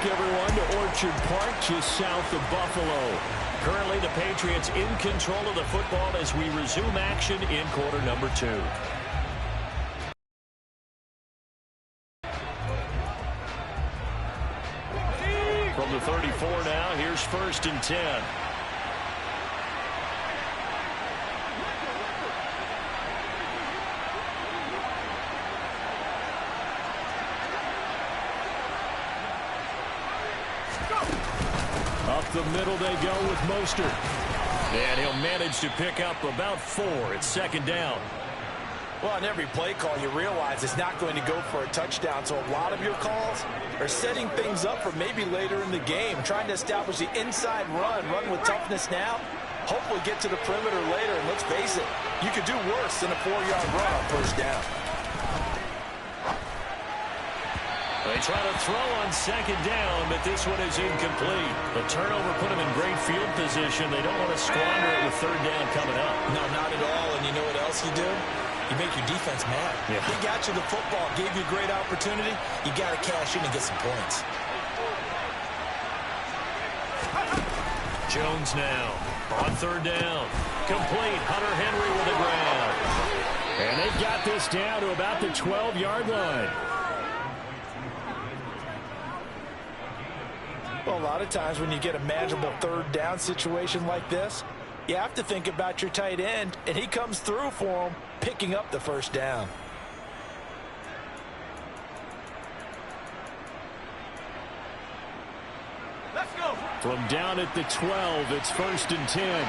everyone, to Orchard Park, just south of Buffalo. Currently, the Patriots in control of the football as we resume action in quarter number 2. From the 34 now, here's 1st and 10. Up the middle they go with Mostert. And he'll manage to pick up about 4. It's 2nd down. Well, on every play call, you realize it's not going to go for a touchdown. So a lot of your calls are setting things up for maybe later in the game, trying to establish the inside run with toughness now, hopefully get to the perimeter later. And let's face it, you could do worse than a 4-yard run on 1st down. They try to throw on 2nd down, but this one is incomplete. The turnover put them in great field position. They don't want to squander it with 3rd down coming up. No, not at all. And you know what else you do? You make your defense mad. Yeah. They got you the football, gave you a great opportunity. You got to cash in and get some points. Jones now on 3rd down. Complete. Hunter Henry with the grab. And they've got this down to about the 12-yard line. Well, a lot of times when you get a manageable 3rd down situation like this, you have to think about your tight end, and he comes through for him, picking up the 1st down. Let's go. From down at the 12, it's 1st and 10.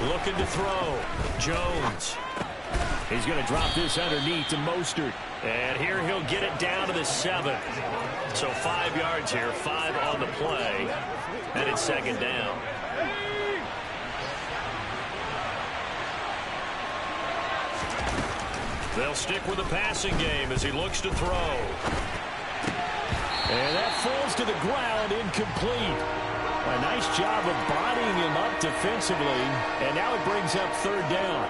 Looking to throw. Jones. He's going to drop this underneath to Mostert. And here he'll get it down to the 7. So 5 yards here, 5 on the play. And it's 2nd down. They'll stick with the passing game as he looks to throw. And that falls to the ground, incomplete. A nice job of bodying him up defensively. And now it brings up 3rd down.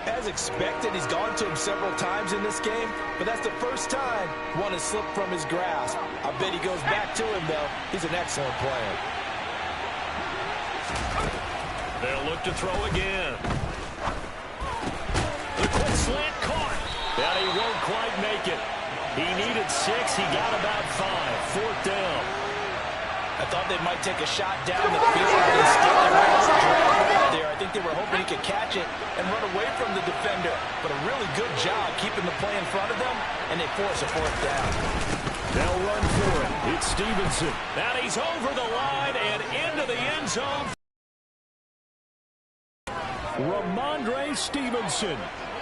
As expected, he's gone to him several times in this game, but that's the first time one has slipped from his grasp. I bet he goes back to him, though. He's an excellent player. They'll look to throw again. The quick slant caught. And he won't quite make it. He needed 6. He got about 5. 4th down. I thought they might take a shot down the field. Instead, they ran out there. I think they were hoping he could catch it and run away from the defender. But a really good job keeping the play in front of them, and they force a 4th down. They'll run for it. It's Stevenson. And he's over the line and into the end zone. Ramondre Stevenson.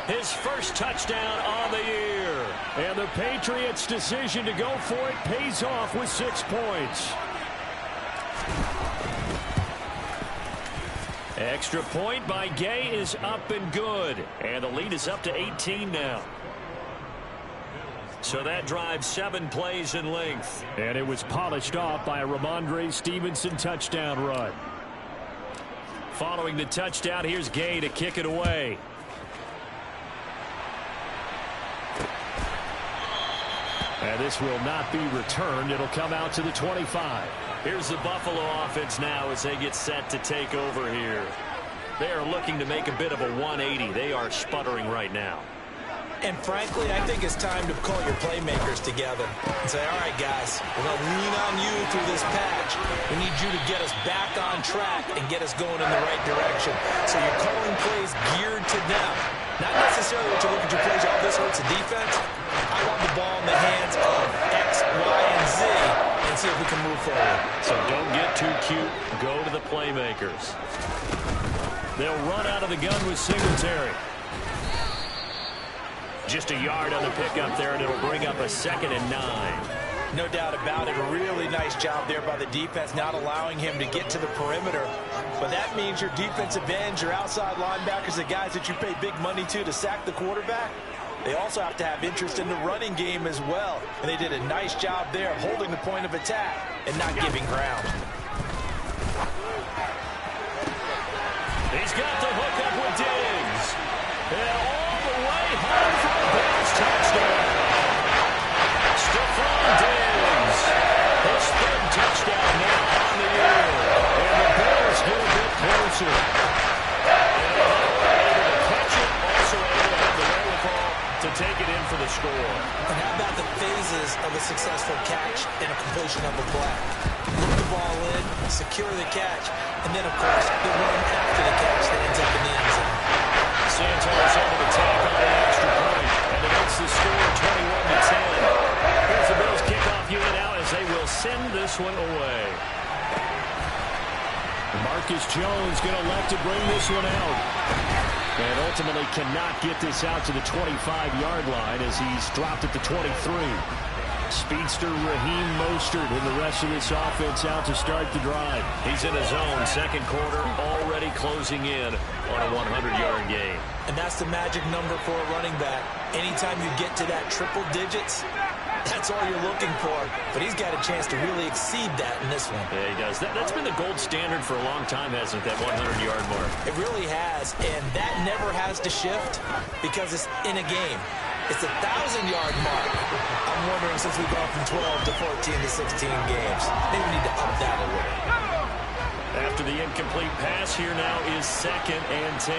His 1st touchdown on the year. And the Patriots' decision to go for it pays off with 6 points. Extra point by Gay is up and good. And the lead is up to 18 now. So that drives 7 plays in length. And it was polished off by a Ramondre Stevenson touchdown run. Following the touchdown, here's Gay to kick it away. And this will not be returned. It'll come out to the 25. Here's the Buffalo offense now as they get set to take over here. They are looking to make a bit of a 180. They are sputtering right now. And frankly, I think it's time to call your playmakers together and say, all right, guys, we're going to lean on you through this patch. We need you to get us back on track and get us going in the right direction. So you're calling plays geared to them. Not necessarily what you look at your plays, oh, this hurts the defense. I want the ball in the hands of X, Y, and Z and see if we can move forward. So don't get too cute. Go to the playmakers. They'll run out of the gun with Singletary. Just a yard on the pickup there, and it'll bring up a 2nd and 9. No doubt about it. A really nice job there by the defense, not allowing him to get to the perimeter. But that means your defensive ends, your outside linebackers, the guys that you pay big money to sack the quarterback, they also have to have interest in the running game as well. And they did a nice job there holding the point of attack and not giving ground. He's got the hook up with Diggs. And all the way home for a Bears touchdown. Stephon Johnson. To take it in for the score. And how about the phases of a successful catch and a completion of a play? Look the ball in, secure the catch, and then, of course, the run after the catch that ends up in the end zone. Santos able to tack on the extra point, and it makes the score 21-10. Here's the Bills kickoff unit now as they will send this one away. Marcus Jones going to elect to bring this one out. And ultimately cannot get this out to the 25-yard line as he's dropped at the 23. Speedster Raheem Mostert and the rest of this offense out to start the drive. He's in his zone, second quarter, already closing in on a 100-yard game. And that's the magic number for a running back. Anytime you get to that triple digits, that's all you're looking for. But he's got a chance to really exceed that in this one. Yeah, he does. That's been the gold standard for a long time, hasn't it, that 100-yard mark? It really has, and that never has to shift because it's in a game. It's a 1,000-yard mark. I'm wondering, since we've gone from 12 to 14 to 16 games, maybe we need to up that a little. After the incomplete pass, here now is 2nd and 10.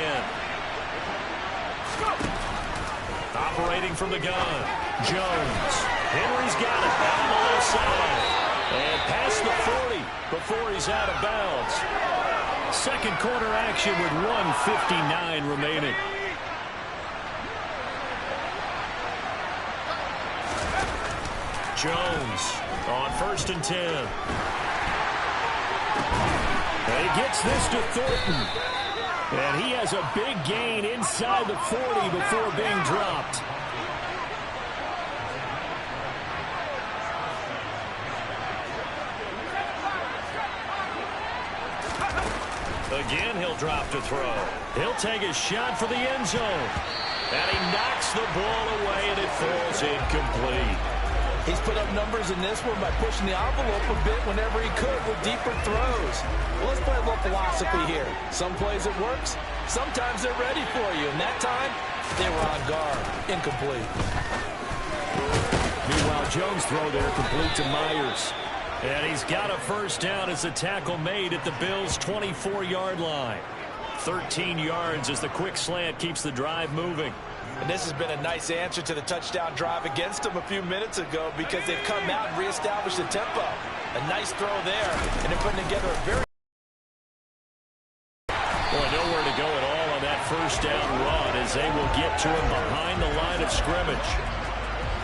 Operating from the gun, Jones. Henry's got it down the left side. And past the 40 before he's out of bounds. Second quarter action with 1:59 remaining. Jones on 1st and 10. And he gets this to Thornton. And he has a big gain inside the 40 before being dropped. Again, he'll drop to throw. He'll take a shot for the end zone. And he knocks the ball away, and it falls incomplete. He's put up numbers in this one by pushing the envelope a bit whenever he could with deeper throws. Well, let's play a little philosophy here. Some plays it works. Sometimes they're ready for you. And that time, they were on guard. Incomplete. Meanwhile, Jones' throw there complete to Myers. And he's got a first down as the tackle made at the Bills' 24-yard line. 13 yards as the quick slant keeps the drive moving. And this has been a nice answer to the touchdown drive against them a few minutes ago because they've come out and reestablished the tempo. A nice throw there, and they're putting together a very... Boy, nowhere to go at all on that first down run as they will get to him behind the line of scrimmage.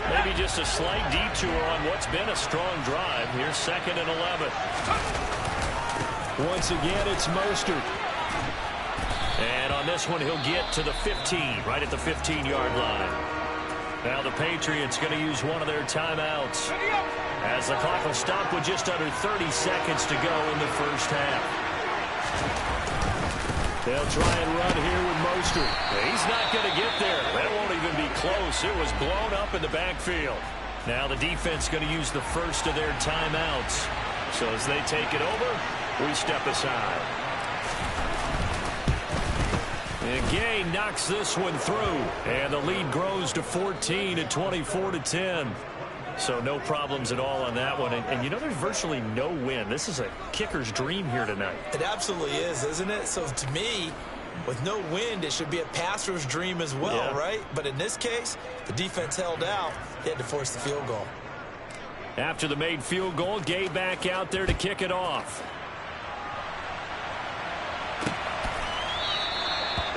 Maybe just a slight detour on what's been a strong drive. Here's 2nd and 11. Once again, it's Mostert. And on this one, he'll get to the 15, right at the 15-yard line. Now the Patriots going to use one of their timeouts as the clock will stop with just under 30 seconds to go in the first half. They'll try and run here with Mostert. He's not going to get there. That won't even be close. It was blown up in the backfield. Now the defense going to use the first of their timeouts. So as they take it over, we step aside. And Gay knocks this one through. And the lead grows to 14 at 24-10. So no problems at all on that one. And you know, there's virtually no win. This is a kicker's dream here tonight. It absolutely is, isn't it? So to me, with no wind, it should be a passer's dream as well, right? But in this case, the defense held out. They had to force the field goal. After the made field goal, Gay back out there to kick it off.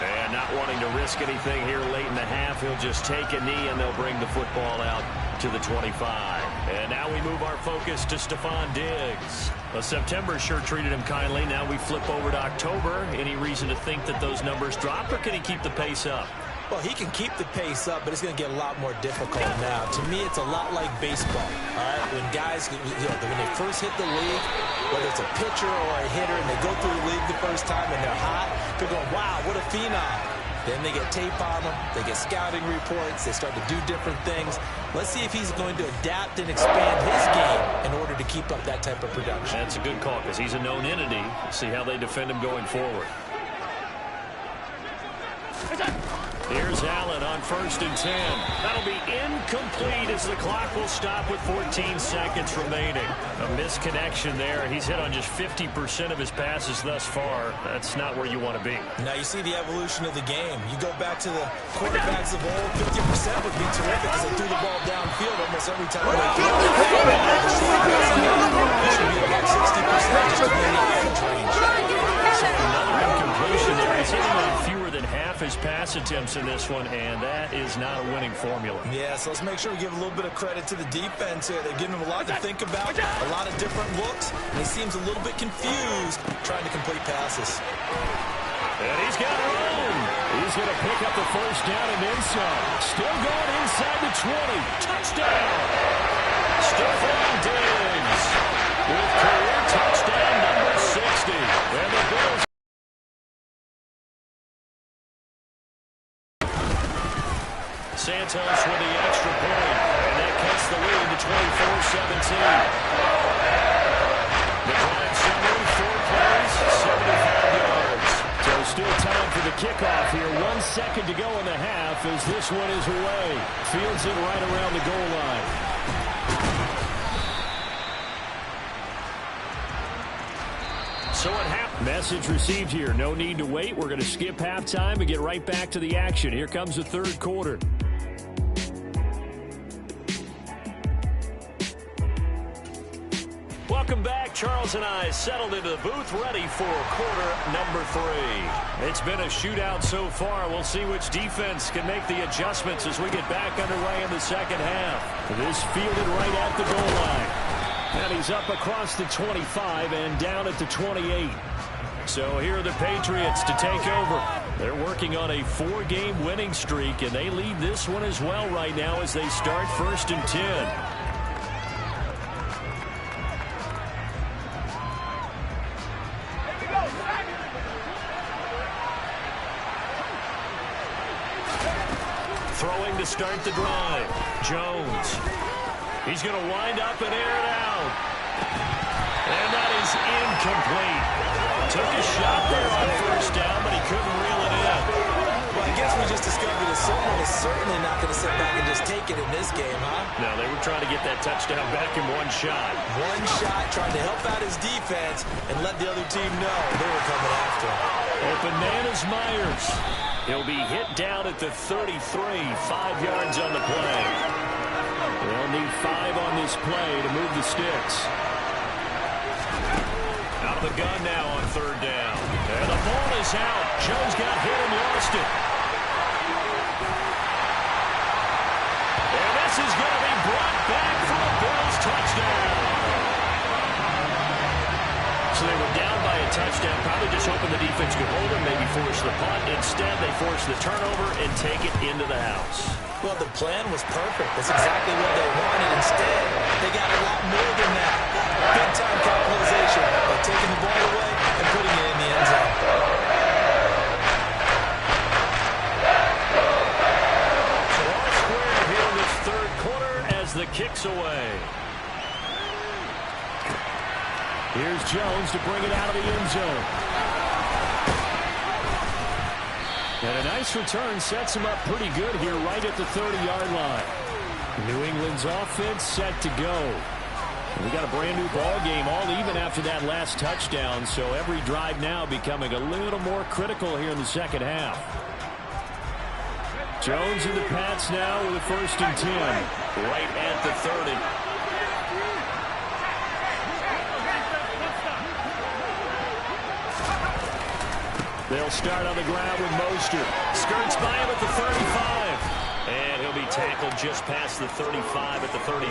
And not wanting to risk anything here late in the half, he'll just take a knee and they'll bring the football out to the 25. And now we move our focus to Stephon Diggs. Well, September sure treated him kindly. Now we flip over to October. Any reason to think that those numbers drop, or can he keep the pace up? Well, he can keep the pace up, but it's going to get a lot more difficult now. To me, it's a lot like baseball, all right? When guys, when they first hit the league, whether it's a pitcher or a hitter, and they go through the league the first time and they're hot, they're going, wow, what a phenom. Then they get tape on them, they get scouting reports, they start to do different things. Let's see if he's going to adapt and expand his game in order to keep up that type of production. That's a good call because he's a known entity. We'll see how they defend him going forward. Here's Allen on 1st and 10. That'll be incomplete as the clock will stop with 14 seconds remaining. A misconnection there. He's hit on just 50% of his passes thus far. That's not where you want to be. Now you see the evolution of the game. You go back to the quarterbacks of old, 50% would be terrific because they threw the ball downfield almost every time they threw it. It should be about 60% just to be in the average range. So another incompletion there. He's hitting on fewer than half his pass attempts in this one, and that is not a winning formula. Yeah, so let's make sure we give a little bit of credit to the defense here. They're giving him a lot to think about, a lot of different looks, and he seems a little bit confused trying to complete passes. And he's got room. He's going to pick up the first down and then some. Still going inside the 20. Touchdown. Stephon Diggs with career touchdown number 60. And the Bills. Santos with the extra point. And that cuts the lead to 24-17. The drive summary, 4 plays, 75 yards. So still time for the kickoff here. 1 second to go in the half as this one is away. Fields it right around the goal line. So what happened? Message received here. No need to wait. We're going to skip halftime and get right back to the action. Here comes the third quarter. Welcome back. Charles and I settled into the booth, ready for quarter number 3. It's been a shootout so far. We'll see which defense can make the adjustments as we get back underway in the second half. This fielded right at the goal line. And he's up across the 25 and down at the 28. So here are the Patriots to take over. They're working on a 4-game winning streak, and they lead this one as well right now as they start 1st and 10. Throwing to start the drive. Jones. He's going to wind up and air it out. And that is incomplete. Took a shot there on 1st down, but he couldn't reel it in. Well, I guess we just discovered that someone is certainly not going to sit back and just take it in this game, huh? No, they were trying to get that touchdown back in one shot. One shot, trying to help out his defense and let the other team know they were coming after him. Open man is Myers. He'll be hit down at the 33, 5 yards on the play. They'll need 5 on this play to move the sticks. Out of the gun now on 3rd down. And the ball is out. Jones got hit and lost it. And this is going to be brought back for a Bills touchdown. So they were down by a touchdown, probably just hoping the defense could hold them, maybe force the punt. Instead, they force the turnover and take it into the house. Well, the plan was perfect. That's exactly what they wanted. Instead, they got a lot more than that. Big-time capitalization by taking the ball away and putting it in the end zone. So all square here in this 3rd quarter as the kick's away. Here's Jones to bring it out of the end zone. And a nice return sets him up pretty good here right at the 30-yard line. New England's offense set to go. We got a brand new ball game, all even after that last touchdown, so every drive now becoming a little more critical here in the second half. Jones and the Pats now with a 1st and 10 right at the 30. They'll start on the ground with Mostert. Skirts by him at the 35. And he'll be tackled just past the 35 at the 36.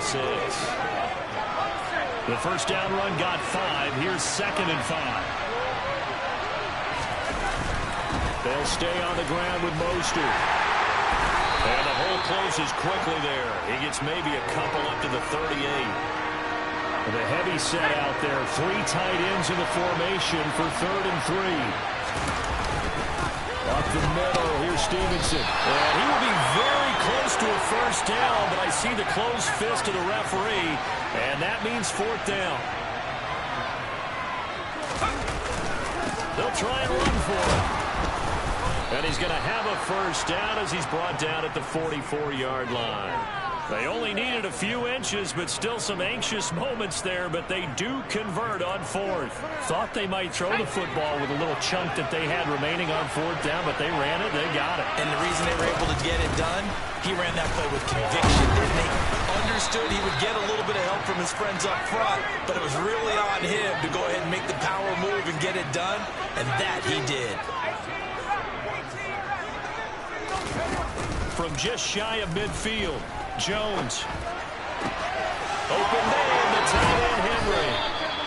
The 1st down run got 5. Here's 2nd and 5. They'll stay on the ground with Mostert. And the hole closes quickly there. He gets maybe a couple up to the 38. The heavy set out there. 3 tight ends in the formation for 3rd and 3. Up the middle, here's Stevenson. And he will be very close to a 1st down, but I see the closed fist of the referee, and that means 4th down. They'll try and run for it. And he's going to have a first down as he's brought down at the 44-yard line. They only needed a few inches, but still some anxious moments there, but they do convert on fourth. Thought they might throw the football with a little chunk that they had remaining on fourth down, but they ran it, they got it. And the reason they were able to get it done, he ran that play with conviction, didn't he? Understood he would get a little bit of help from his friends up front, but it was really on him to go ahead and make the power move and get it done, and that he did. From just shy of midfield, Jones. Open man, the tight end Henry.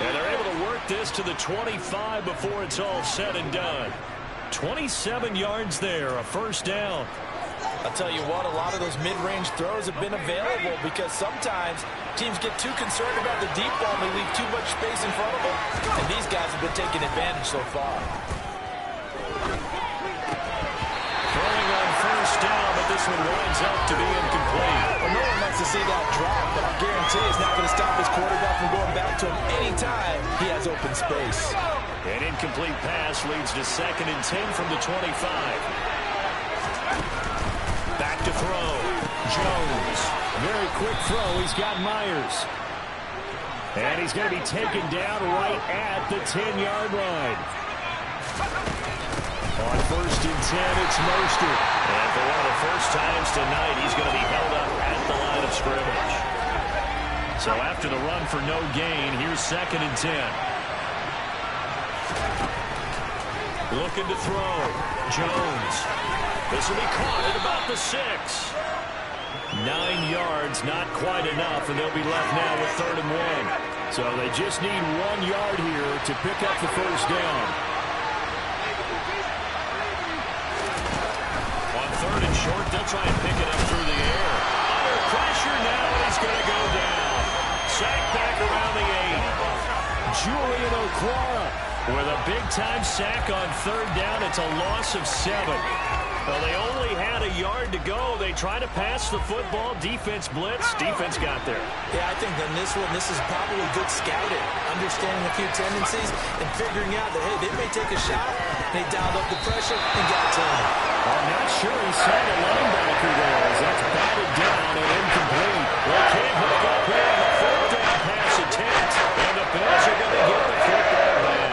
And they're able to work this to the 25 before it's all said and done. 27 yards there, a first down. I'll tell you what, a lot of those mid-range throws have been available because sometimes teams get too concerned about the deep ball and they leave too much space in front of them. And these guys have been taking advantage so far. Throwing on first down, but this one winds up to be incomplete. Well, no one likes to see that drop, but I guarantee it's not going to stop his quarterback from going back to him anytime he has open space. An incomplete pass leads to 2nd and 10 from the 25. Back to throw. Jones. Very quick throw. He's got Myers. And he's going to be taken down right at the 10-yard line. On 1st and 10, it's Mostert. And for one of the first times tonight, he's going to be held up at the line of scrimmage. So after the run for no gain, here's 2nd and 10. Looking to throw. Jones. This will be caught at about the 6. 9 yards, not quite enough, and they'll be left now with 3rd and 1. So they just need 1 yard here to pick up the first down. On 3rd and short, they'll try and pick it up through the air. Under pressure now, he's going to go down. Sack back around the 8. Julian Okwara with a big-time sack on 3rd down. It's a loss of 7. Well, they only had a yard to go. They try to pass the football. Defense blitz. Defense got there. Yeah, I think on this one, this is probably good scouting, understanding a few tendencies, and figuring out that, hey, they may take a shot. They dialed up the pressure and got to him. I'm not sure he saw the linebacker there as that's batted down and incomplete. They can't hook up here on the 4th down pass attempt, and the Bills are going to get the football back.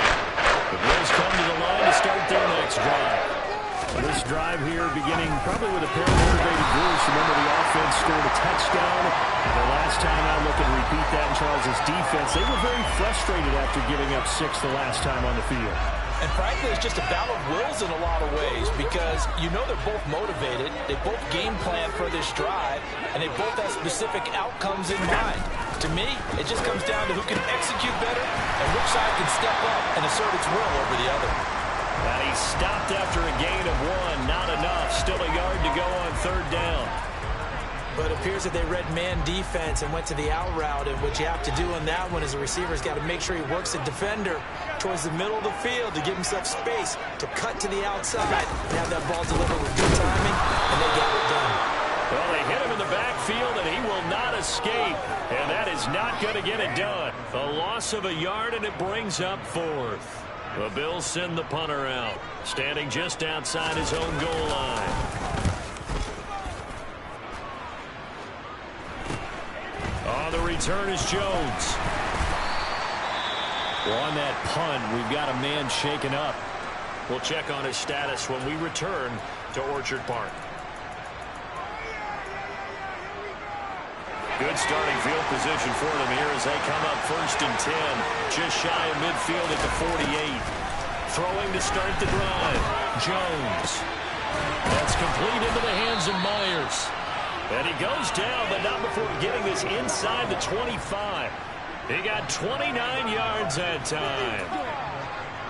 The Bills come to the line to start their next drive. This drive here beginning probably with a pair of motivated Bruce. Remember, the offense scored a touchdown. The last time out, looking to repeat that in Charles' defense. They were very frustrated after giving up 6 the last time on the field. And frankly, it's just a battle of wills in a lot of ways because you know they're both motivated. They both game plan for this drive, and they both have specific outcomes in mind. To me, it just comes down to who can execute better and which side can step up and assert its will over the other. And he stopped after a gain of 1. Not enough. Still a yard to go on 3rd down. But it appears that they read man defense and went to the out route. And what you have to do on that one is the receiver's got to make sure he works the defender towards the middle of the field to give himself space to cut to the outside and have that ball delivered with good timing, and they got it done. Well, they hit him in the backfield, and he will not escape. And that is not going to get it done. A loss of a yard, and it brings up 4th. The Bills send the punter out, standing just outside his own goal line. On the return is Jones. On that punt, we've got a man shaken up. We'll check on his status when we return to Orchard Park. Good starting field position for them here as they come up 1st and 10. Just shy of midfield at the 48. Throwing to start the drive. Jones. That's complete into the hands of Myers. And he goes down, but not before getting this inside the 25. He got 29 yards that time.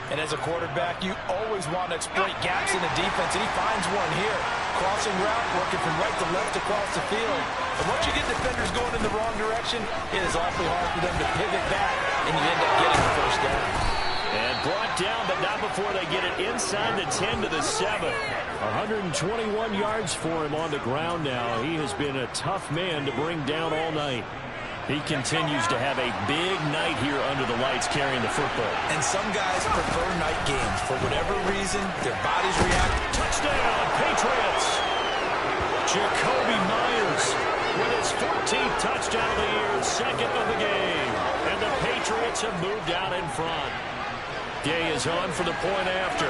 And as a quarterback, you always want to exploit gaps in the defense, and he finds one here. Crossing route, working from right to left across the field. And once you get defenders going in the wrong direction, it is awfully hard for them to pivot back, and you end up getting the first down. And brought down, but not before they get it inside the 10 to the 7. 121 yards for him on the ground now. He has been a tough man to bring down all night. He continues to have a big night here under the lights carrying the football. And some guys prefer night games. For whatever reason, their bodies react Touchdown, Patriots. Jacoby Myers with his 14th touchdown of the year, second of the game. And the Patriots have moved out in front. Gay is on for the point after.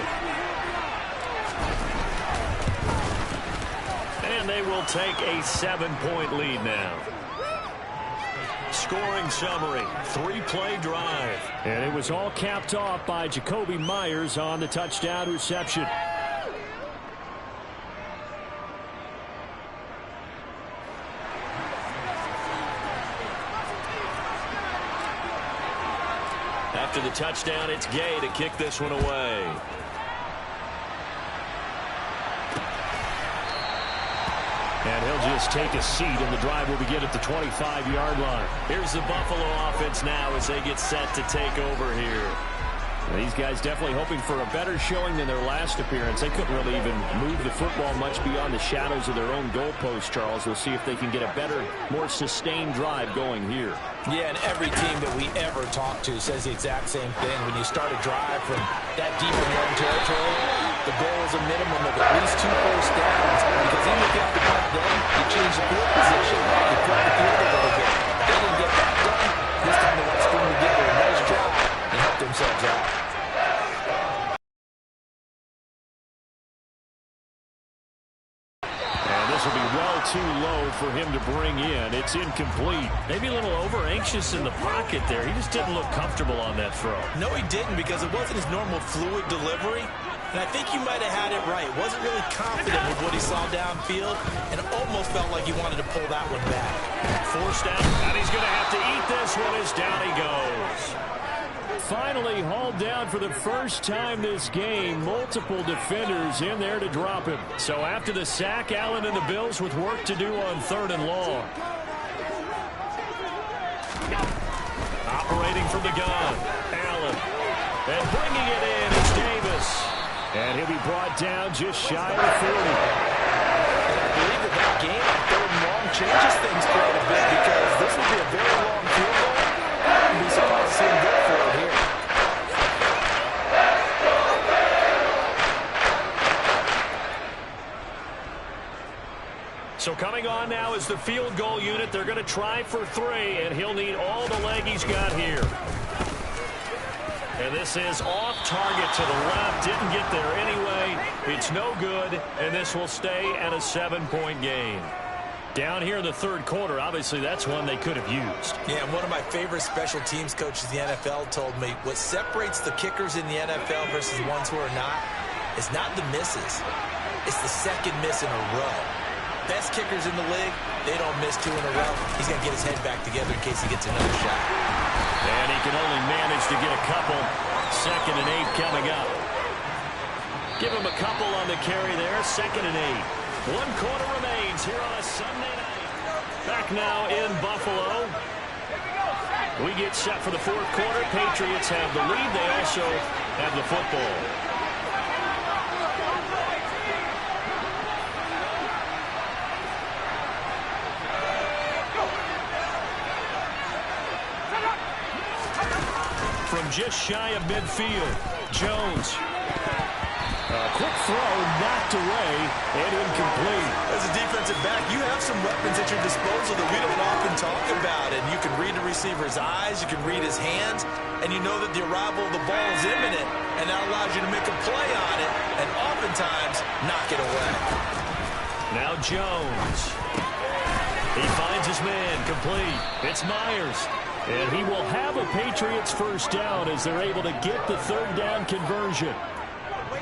And they will take a 7-point lead now. Scoring summary, 3-play drive. And it was all capped off by Jacoby Myers on the touchdown reception. After the touchdown, it's Gay to kick this one away. And he'll just take a seat, and the drive will begin at the 25-yard line. Here's the Buffalo offense now as they get set to take over here. These guys definitely hoping for a better showing than their last appearance. They couldn't really even move the football much beyond the shadows of their own goalpost, Charles. We'll see if they can get a better, more sustained drive going here. Yeah, and every team that we ever talk to says the exact same thing. When you start a drive from that deep in your own territory, the goal is a minimum of at least 2 first downs. Because even if you have to punt then, you change the field position. You put the field a little bit. They didn't get that done. This time they got Spoon to give them a nice job and help themselves out. This will be well too low for him to bring in. It's incomplete. Maybe a little over-anxious in the pocket there. He just didn't look comfortable on that throw. No, he didn't, because it wasn't his normal fluid delivery. And I think he might have had it right. Wasn't really confident with what he saw downfield, and it almost felt like he wanted to pull that one back. Forced out, and he's going to have to eat this one as down he goes. Finally hauled down for the first time this game. Multiple defenders in there to drop him. So after the sack, Allen and the Bills with work to do on 3rd and long. Operating from the gun, Allen. And bringing it in is Davis. And he'll be brought down just shy of 40. I believe that game on 3rd and long changes things quite a bit, because this will be a very long field goal. I'd be surprised to see him go for it here. So coming on now is the field goal unit. They're going to try for 3, and he'll need all the leg he's got here. And this is off target to the left. Didn't get there anyway. It's no good, and this will stay at a 7-point game. Down here in the 3rd quarter, obviously that's one they could have used. Yeah, and one of my favorite special teams coaches in the NFL told me what separates the kickers in the NFL versus the ones who are not is not the misses. It's the second miss in a row. Best kickers in the league, they don't miss 2 in a row. He's going to get his head back together in case he gets another shot. And he can only manage to get a couple. 2nd and 8 coming up. Give him a couple on the carry there. 2nd and 8. 1 quarter remains here on a Sunday night. Back now in Buffalo. We get set for the 4th quarter. Patriots have the lead. They also have the football. From just shy of midfield, Jones. Quick throw, knocked away, and incomplete. As a defensive back, you have some weapons at your disposal that we don't often talk about. And you can read the receiver's eyes, you can read his hands, and you know that the arrival of the ball is imminent, and that allows you to make a play on it, and oftentimes knock it away. Now Jones. He finds his man, complete. It's Myers. And he will have a Patriots first down as they're able to get the 3rd down conversion.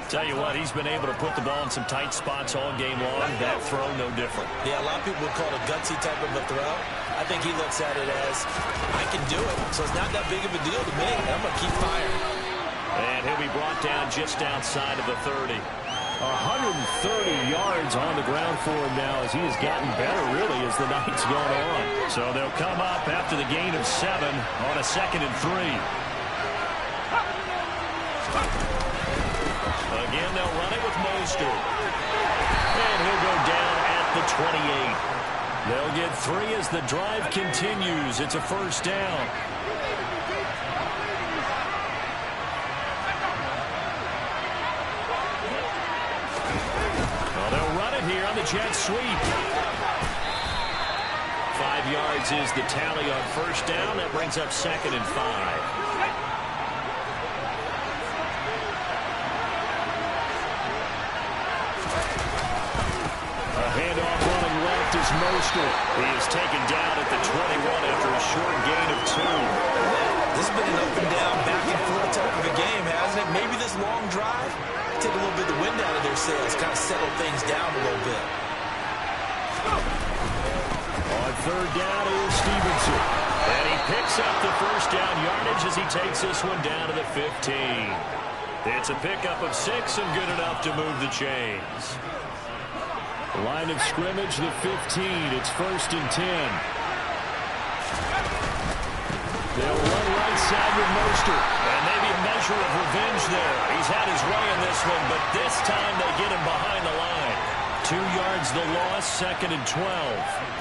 Tell you what, he's been able to put the ball in some tight spots all game long. That throw, no different. Yeah, a lot of people would call it a gutsy type of a throw. I think he looks at it as, I can do it, so it's not that big of a deal to me. I'm going to keep firing. And he'll be brought down just outside of the 30. 130 yards on the ground for him now as he has gotten better, really, as the night's gone on. So they'll come up after the gain of 7 on a 2nd and 3. Again, they'll run it with Mostert. And he'll go down at the 28. They'll get 3 as the drive continues. It's a first down. the jet sweep. 5 yards is the tally on first down. That brings up 2nd and 5. Handoff running left is Mostert. He is taken down at the 21 after a short gain of 2. This has been an up and down, back and forth type of a game, hasn't it? Maybe this long drive take a little bit of the wind out of their sails, kind of settle things down a little bit. On third down is Stevenson. And he picks up the first down yardage as he takes this one down to the 15. It's a pickup of 6 and good enough to move the chains. Line of scrimmage, the 15. It's 1st and 10. They'll run right side with Mostert. And maybe a measure of revenge there. He's had his way in this one, but this time they get him behind the line. 2 yards the loss, 2nd and 12.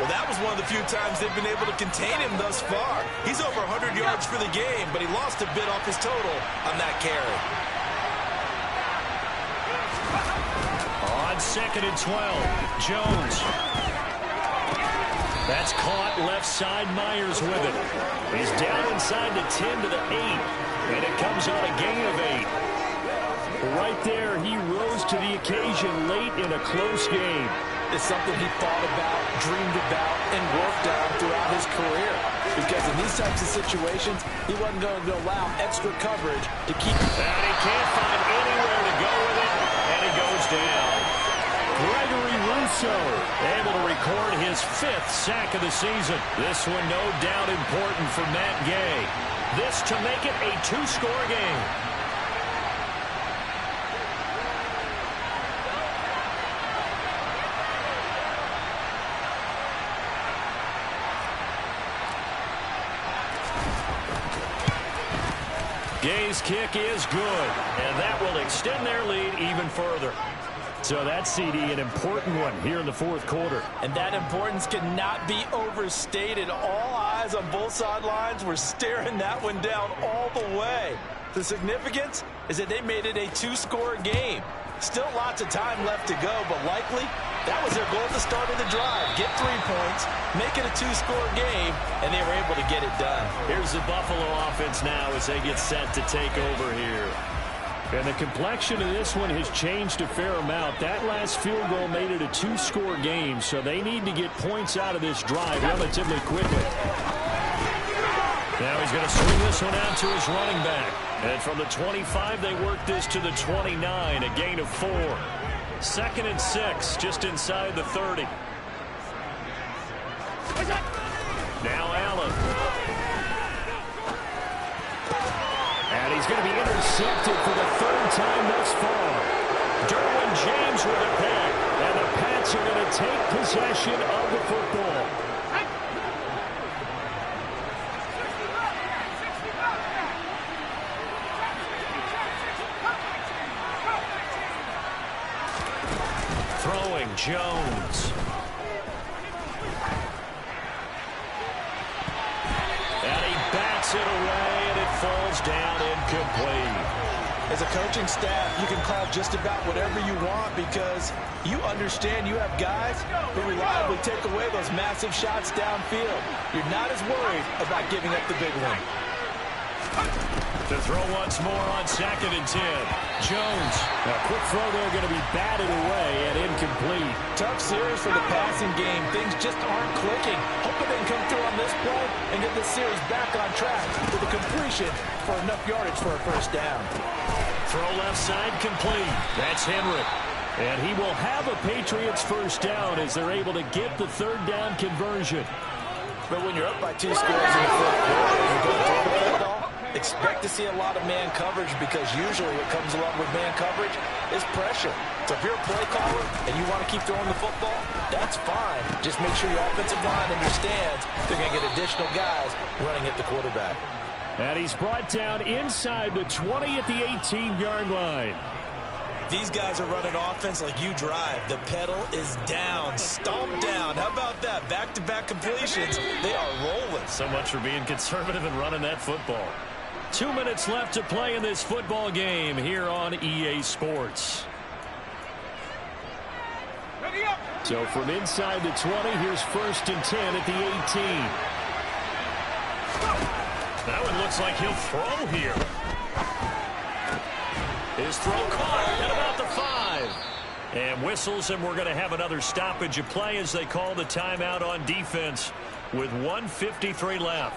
Well, that was one of the few times they've been able to contain him thus far. He's over 100 yards for the game, but he lost a bit off his total on that carry. On 2nd and 12, Jones. That's caught left side. Myers with it. He's down inside the 10 to the 8, and it comes on a gain of 8. Right there, he rose to the occasion late in a close game. It's something he thought about, dreamed about, and worked on throughout his career. Because in these types of situations, he wasn't going to allow extra coverage to keep. And he can't find anywhere to go with it, and he goes down. Gregory Rousseau able to record his 5th sack of the season. This one no doubt important for Matt Gay. This to make it a 2-score game. Gay's kick is good, and that will extend their lead even further. So that CD, an important one here in the 4th quarter. And that importance cannot be overstated. All eyes on both sidelines were staring that one down all the way. The significance is that they made it a 2-score game. Still lots of time left to go, but likely that was their goal at the start of the drive. Get 3 points, make it a 2-score game, and they were able to get it done. Here's the Buffalo offense now as they get set to take over here. And the complexion of this one has changed a fair amount. That last field goal made it a 2-score game, so they need to get points out of this drive relatively quickly. Now he's going to swing this one out to his running back. And from the 25, they work this to the 29, a gain of 4. 2nd and 6, just inside the 30. Now Allen. And he's going to be intercepted for the 3rd time thus far. Derwin James with a pick. And the Pats are going to take possession of the football. Throwing Jones. And he bats it away, and it falls down incomplete. As a coaching staff, you can call just about whatever you want because you understand you have guys who reliably take away those massive shots downfield. You're not as worried about giving up the big one. To throw once more on 2nd and 10. Jones. A quick throw there going to be batted away and incomplete. Tough series for the passing game. Things just aren't clicking. Hoping they can come through on this play and get this series back on track with a completion for enough yardage for a 1st down. Throw left side complete. That's Henry. And he will have a Patriots 1st down as they're able to get the 3rd down conversion. But when you're up by 2 scores in the 4th quarter, you go throw the football. Expect to see a lot of man coverage because usually what comes along with man coverage is pressure. So if you're a play caller and you want to keep throwing the football, that's fine. Just make sure your offensive line understands they're going to get additional guys running at the quarterback. And he's brought down inside the 20 at the 18-yard line. These guys are running offense like you drive. The pedal is down, stomped down. How about that? Back-to-back completions. They are rolling. So much for being conservative and running that football. 2 minutes left to play in this football game here on EA Sports. So from inside the 20, here's 1st and 10 at the 18. That one looks like he'll throw here. His throw caught at about the 5. And whistles, and we're going to have another stoppage of play as they call the timeout on defense with 1:53 left.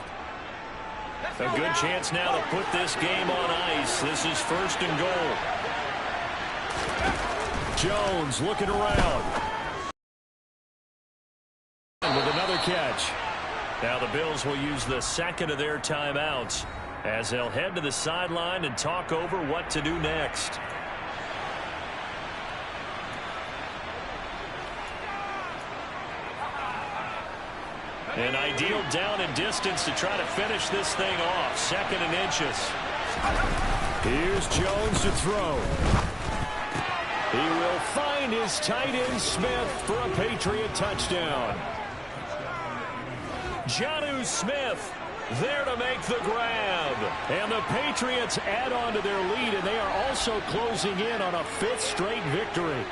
A good chance now to put this game on ice. This is 1st and goal. Jones looking around. With another catch. Now the Bills will use the second of their timeouts as they'll head to the sideline and talk over what to do next. An ideal down and distance to try to finish this thing off. 2nd and inches. Here's Jones to throw. He will find his tight end Smith for a Patriot touchdown. Jonnu Smith there to make the grab. And the Patriots add on to their lead, and they are also closing in on a 5th straight victory.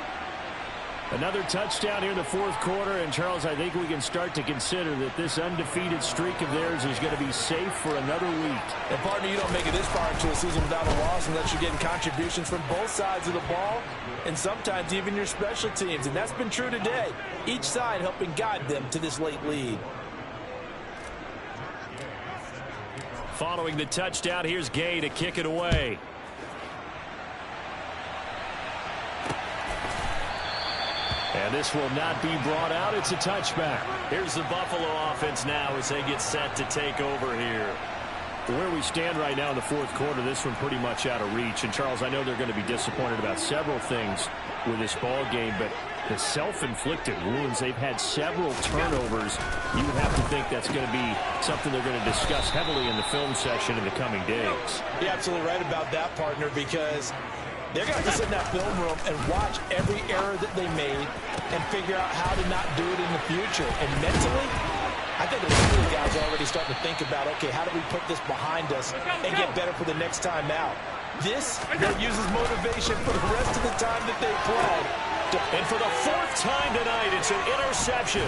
Another touchdown here in the 4th quarter, and Charles, I think we can start to consider that this undefeated streak of theirs is going to be safe for another week. And partner, you don't make it this far into a season without a loss unless you're getting contributions from both sides of the ball, and sometimes even your special teams, and that's been true today. Each side helping guide them to this late lead. Following the touchdown, here's Gay to kick it away. And this will not be brought out. It's a touchback. Here's the Buffalo offense now as they get set to take over here. Where we stand right now in the 4th quarter, this one pretty much out of reach. And, Charles, I know they're going to be disappointed about several things with this ball game, but the self-inflicted wounds, they've had several turnovers. You would have to think that's going to be something they're going to discuss heavily in the film session in the coming days. You're absolutely right about that, partner, because they're going to have to sit in that film room and watch every error that they made and figure out how to not do it in the future. And mentally, I think a lot of the guys are already starting to think about, okay, how do we put this behind us and get better for the next time out? This that uses motivation for the rest of the time that they play. And for the 4th time tonight, it's an interception.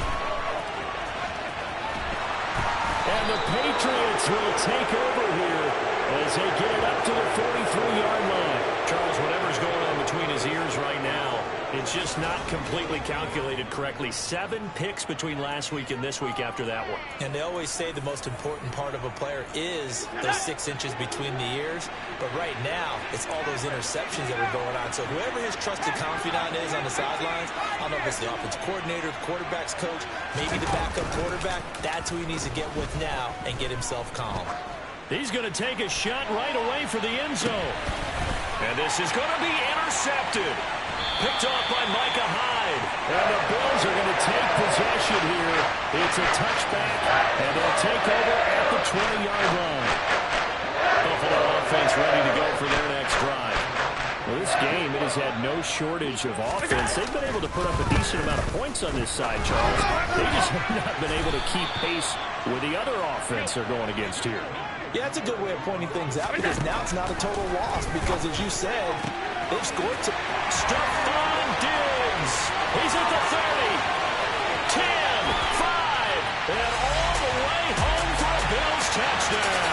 And the Patriots will take over here as they get it up to the 43-yard line. Charles, whatever's going on between his ears right now, it's just not completely calculated correctly. 7 picks between last week and this week after that one. And they always say the most important part of a player is those 6 inches between the ears. But right now, it's all those interceptions that are going on. So whoever his trusted confidant is on the sidelines, I don't know if it's the offensive coordinator, the quarterback's coach, maybe the backup quarterback, that's who he needs to get with now and get himself calm. He's going to take a shot right away for the end zone. And this is going to be intercepted. Picked off by Micah Hyde. And the Bills are going to take possession here. It's a touchback, and they'll take over at the 20-yard line. Buffalo offense ready to go for their next drive. Well, this game, it has had no shortage of offense. They've been able to put up a decent amount of points on this side, Charles. They just have not been able to keep pace with the other offense they're going against here. Yeah, that's a good way of pointing things out because now it's not a total loss because, as you said, they've scored some. Stephon Diggs. He's at the 30. 10, 5, and all the way home for a Bills touchdown.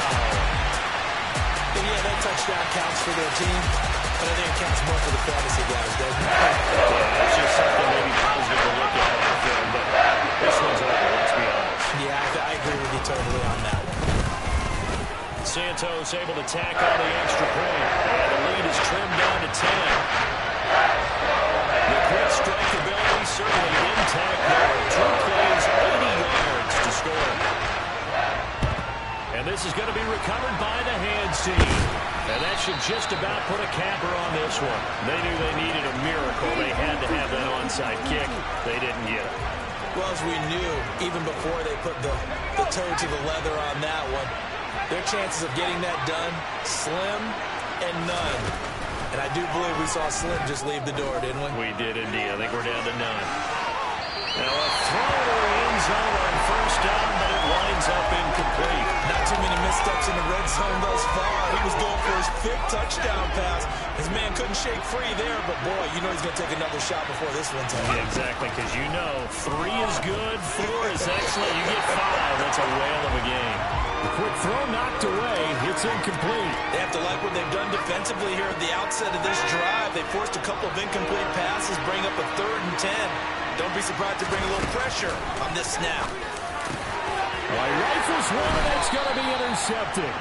Yeah, that touchdown counts for their team, but I think it counts more for the fantasy guys, doesn't it? Yeah, it's just something maybe positive to look at on the film, but this one's over, let's be honest. Yeah, I agree with you totally on that one. Santos able to tack on the extra point, and the lead is trimmed down to 10. The quick strike ability certainly intact there. 2 plays, 80 yards to score. And this is going to be recovered by the hands team. And that should just about put a capper on this one. They knew they needed a miracle. They had to have that onside kick. They didn't get it. Well, as we knew, even before they put the toe to the leather on that one, their chances of getting that done, slim and none. And I do believe we saw Slim just leave the door, didn't we? We did indeed. I think we're down to none. Now a throw to the end zone on 1st down, but it winds up incomplete. Not too many missteps in the red zone thus far. He was going for his 5th touchdown pass, His man couldn't shake free there, but boy, you know he's going to take another shot before this one's over. Yeah, exactly, because you know 3 is good, 4 is excellent. You get 5, that's a whale of a game. The quick throw knocked away. It's incomplete. They have to like what they've done defensively here at the outset of this drive. They forced a couple of incomplete passes, bring up a 3rd and 10. Don't be surprised to bring a little pressure on this snap. Well, he rifles one, and it's going to be intercepted.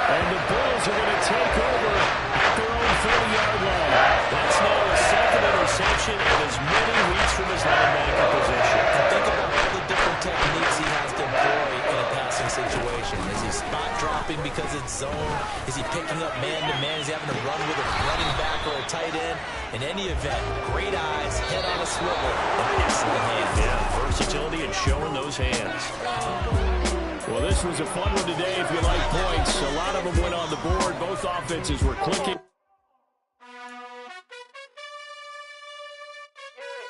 And the Bills are going to take over at their own 30-yard line. That's now a 2nd interception in as many weeks from his linebacker position. And think about all the different techniques he has to employ in a passing situation. Is he spot dropping because it's zone? Is he picking up man-to-man? Is he having to run with a running back or a tight end? In any event, great eyes, head on a swivel, and excellent hands. Yeah, versatility and showing those hands. Well, this was a fun one today if you like points. A lot of them went on the board. Both offenses were clicking.